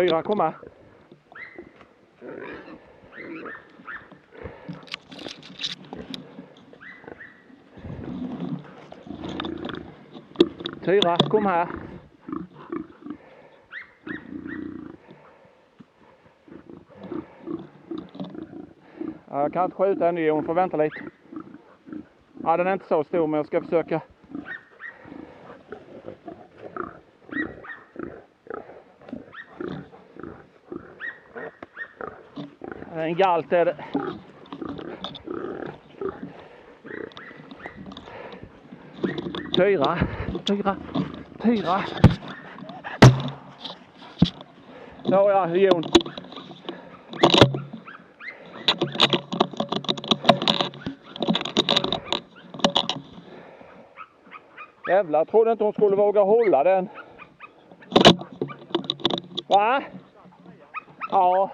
4, komma. Fyra, kom här. Jag kan inte skjuta ännu, Jon, får vänta lite. Ja, den är inte så stor, men jag ska försöka. En galt är det. Fyra. Så ja, Jon. Jävlar, jag trodde inte hon skulle våga hålla den. Va? Ja.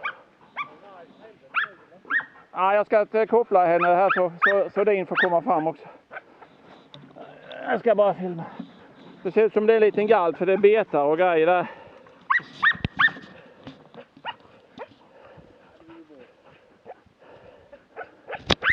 Ja, jag ska koppla henne här så din får komma fram också. Jag ska bara filma. Det ser ut som det är en liten galt för det är betar och grejer där.